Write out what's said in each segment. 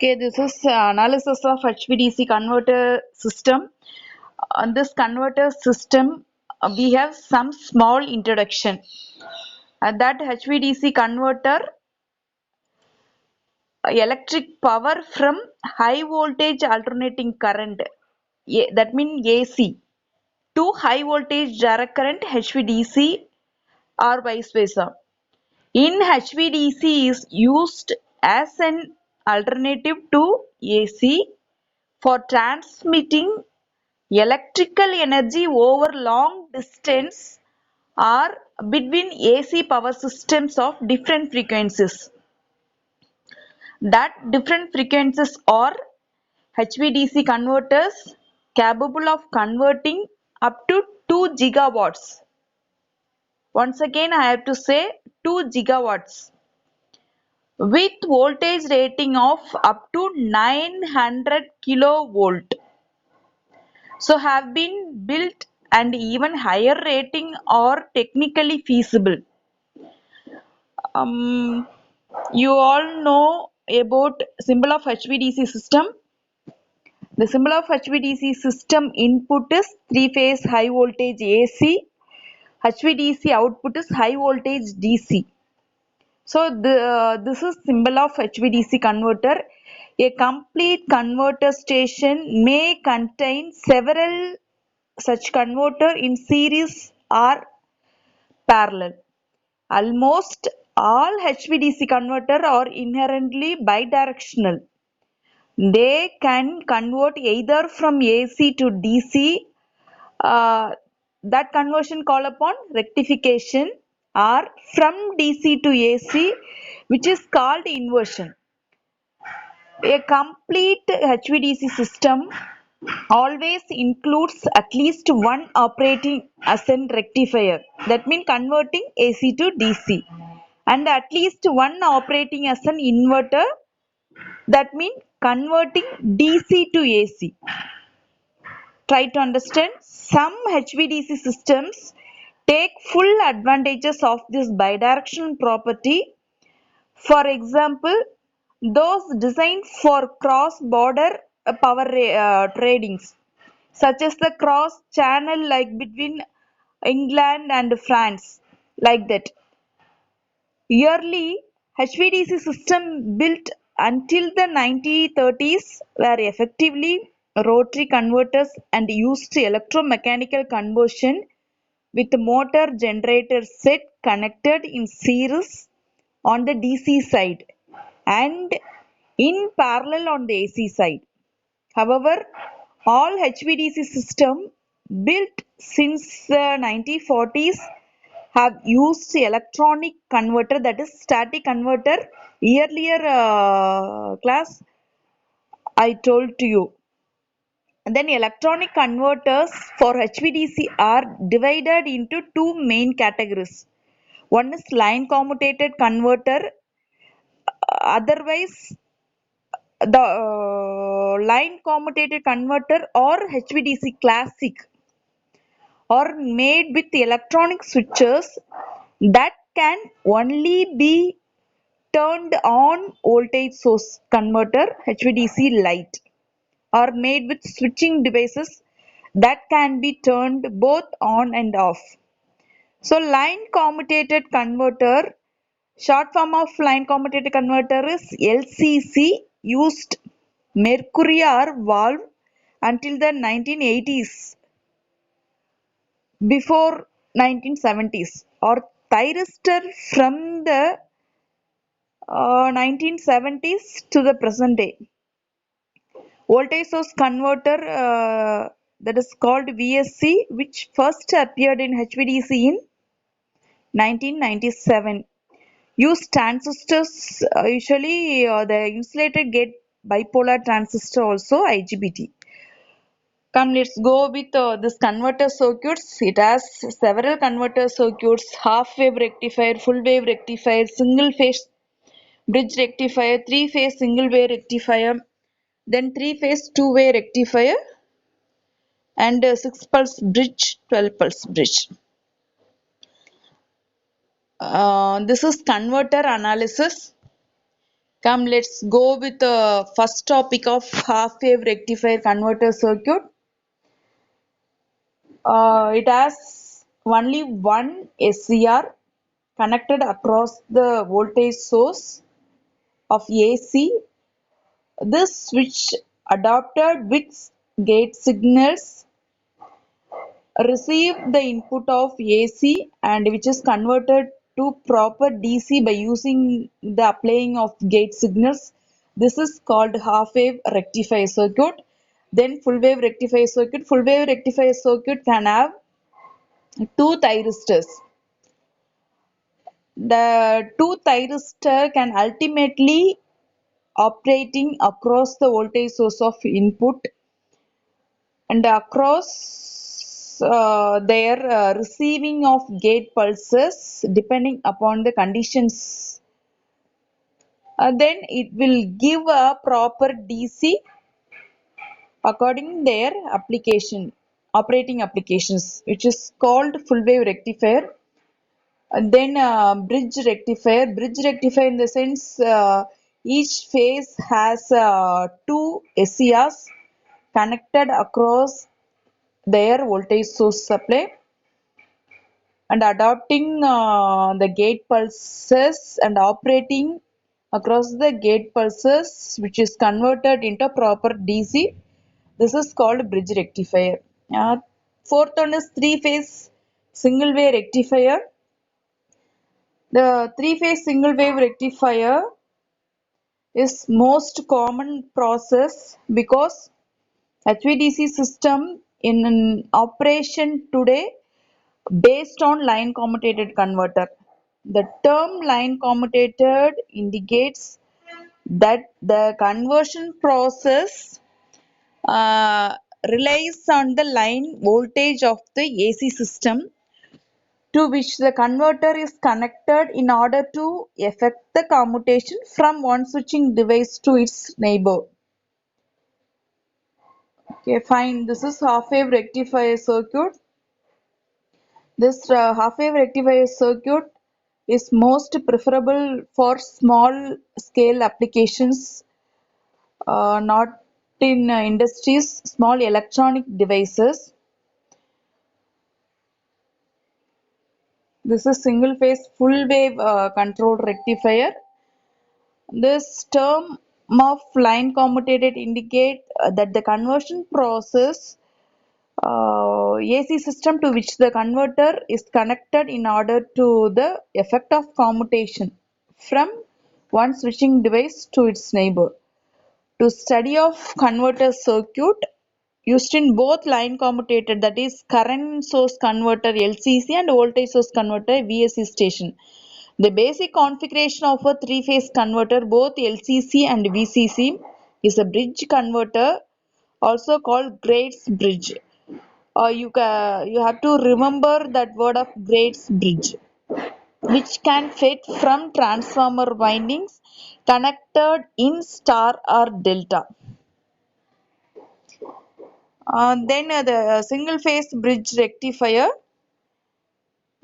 Okay, this is analysis of HVDC converter system. On this converter system, we have some small introduction. That HVDC converter electric power from high voltage alternating current, that means AC, to high voltage direct current HVDC or vice versa. In HVDC is used as an alternative to AC for transmitting electrical energy over long distance or between AC power systems of different frequencies. That different frequencies are HVDC converters capable of converting up to 2 gigawatts. Once again, I have to say 2 gigawatts with voltage rating of up to 900 kilovolt. So have been built and even higher rating are technically feasible. Um, you all know about symbol of HVDC system. The symbol of HVDC system input is three-phase high voltage AC. HVDC output is high voltage DC. So this is symbol of HVDC converter. A complete converter station may contain several such converter in series or parallel. Almost all HVDC converter are inherently bidirectional. They can convert either from AC to DC, that conversion call upon rectification, or from DC to AC, which is called inversion. A complete HVDC system always includes at least one operating as an rectifier, that means converting AC to DC, and at least one operating as an inverter, that means converting DC to AC. Try to understand. Some HVDC systems take full advantages of this bidirectional property. For example, those designed for cross-border power tradings, such as the cross channel like between England and France, like that. Early HVDC system built until the 1930s were effectively rotary converters and used electromechanical conversion with motor generator set connected in series on the DC side and in parallel on the AC side. However, all HVDC systems built since the 1940s have used electronic converter, that is static converter. Earlier class I told to you. And then electronic converters for HVDC are divided into two main categories. One is line commutated converter, otherwise the line commutated converter or HVDC classic are made with electronic switches that can only be turned on voltage source converter HVDC light, are made with switching devices that can be turned both on and off. So line commutated converter, short form of line commutated converter is LCC, used mercury or valve until the 1980s, before 1970s, or thyristor from the 1970s to the present day. Voltage source converter, that is called VSC, which first appeared in HVDC in 1997. Use transistors, usually the insulated gate bipolar transistor, also IGBT. Come, let's go with this converter circuits. It has several converter circuits: half wave rectifier, full wave rectifier, single phase bridge rectifier, three phase single wave rectifier, then three phase two way rectifier, and 6 pulse bridge, 12 pulse bridge. This is converter analysis. Come, let's go with the first topic of half-wave rectifier converter circuit. It has only one SCR connected across the voltage source of AC. This switch adapted with gate signals receive the input of AC and which is converted to proper DC by using the applying of gate signals. This is called half-wave rectifier circuit. Then full-wave rectifier circuit. Full-wave rectifier circuit can have two thyristors. The two thyristor can ultimately operating across the voltage source of input and across their receiving of gate pulses depending upon the conditions. Then it will give a proper DC according their application operating applications, which is called full wave rectifier. And then bridge rectifier in the sense each phase has two SCRs connected across their voltage source supply and adopting the gate pulses and operating across the gate pulses which is converted into proper DC. This is called bridge rectifier. Fourth one is three-phase single wave rectifier. The three-phase single wave rectifier is most common process because HVDC system in operation today based on line commutated converter. The term line commutated indicates that the conversion process uh, relies on the line voltage of the AC system to which the converter is connected in order to effect the commutation from one switching device to its neighbor. Okay, fine. This is half-wave rectifier circuit. This half-wave rectifier circuit is most preferable for small scale applications, not in industries, small electronic devices. This is single phase full wave control rectifier. This term of line commutated indicate that the conversion process AC system to which the converter is connected in order to the effect of commutation from one switching device to its neighbor. To study of converter circuit used in both line commutated, that is current source converter LCC and voltage source converter VSC station. The basic configuration of a three-phase converter, both LCC and VCC, is a bridge converter, also called Grates bridge. You have to remember that word of Grates bridge, which can fit from transformer windings connected in star or delta. Then the single phase bridge rectifier.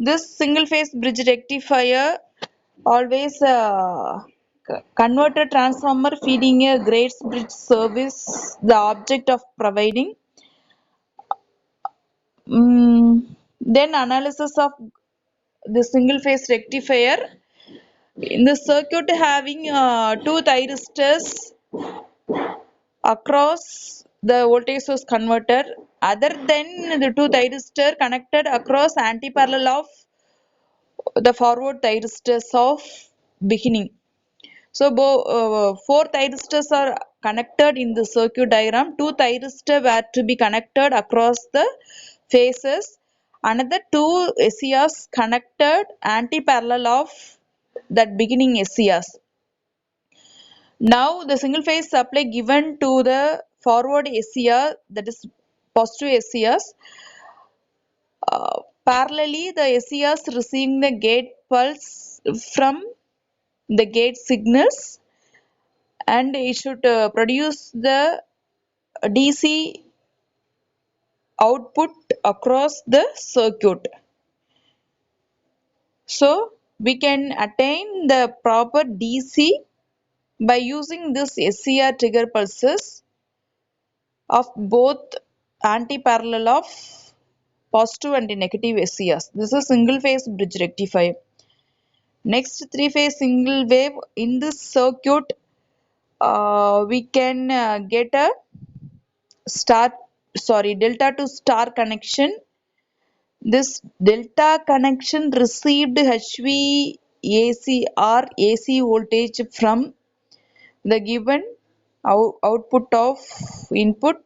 This single phase bridge rectifier always converter transformer feeding a Grates bridge service the object of providing. Then analysis of the single phase rectifier. In the circuit having two thyristors across the voltage source converter other than the two thyristor connected across anti-parallel of the forward thyristors of beginning. So four thyristors are connected in the circuit diagram. Two thyristors were to be connected across the phases. Another two SCRs connected anti-parallel of that beginning SCRs. Now the single phase supply given to the forward SCR, that is positive SCRs. Parallelly, the SCRs receiving the gate pulse from the gate signals and it should produce the DC output across the circuit. So we can attain the proper DC by using this SCR trigger pulses of both anti-parallel of positive and negative SCRs. This is single phase bridge rectifier. Next, three-phase single wave. In this circuit, we can get a delta to star connection. This delta connection received HVAC or AC voltage from the given output of input.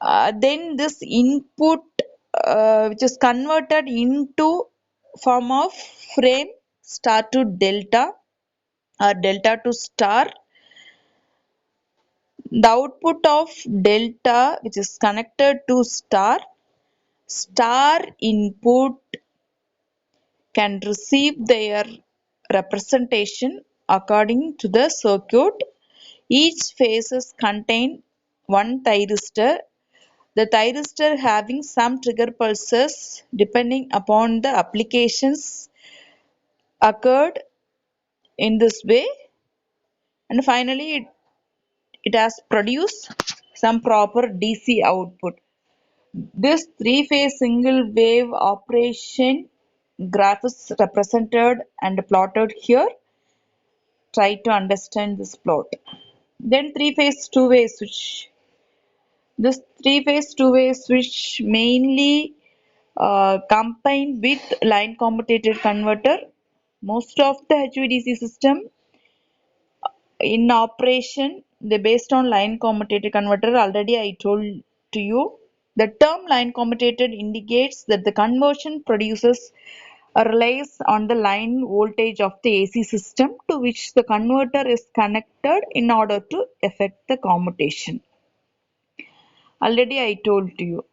Then this input which is converted into form of frame star to delta or delta to star. The output of delta which is connected to star input can receive their representation according to the circuit. Each phases contain one thyristor. The thyristor having some trigger pulses depending upon the applications occurred in this way, and finally it has produced some proper DC output. This three-phase single wave operation graph is represented and plotted here. Try to understand this plot. Then three-phase two-way switch. This three-phase two-way switch mainly combined with line commutator converter. Most of the HVDC system in operation they based on line commutator converter. Already I told to you. The term line commutator indicates that the conversion produces relies on the line voltage of the AC system to which the converter is connected in order to effect the commutation. Already I told to you.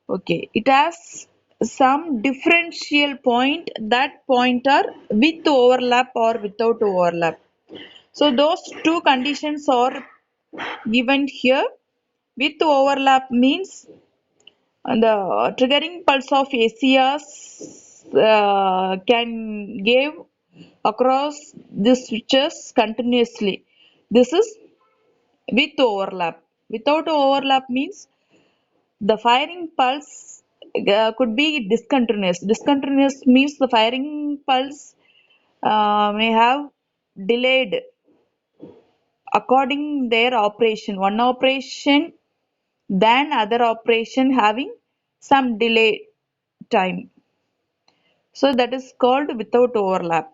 Okay, it has some differential point. That point are with overlap or without overlap. So those two conditions are given here. With overlap means the triggering pulse of ACRs can give across the switches continuously. This is with overlap. Without overlap means the firing pulse could be discontinuous. Discontinuous means the firing pulse may have delayed according their operation. One operation than other operation having some delay time. So that is called without overlap.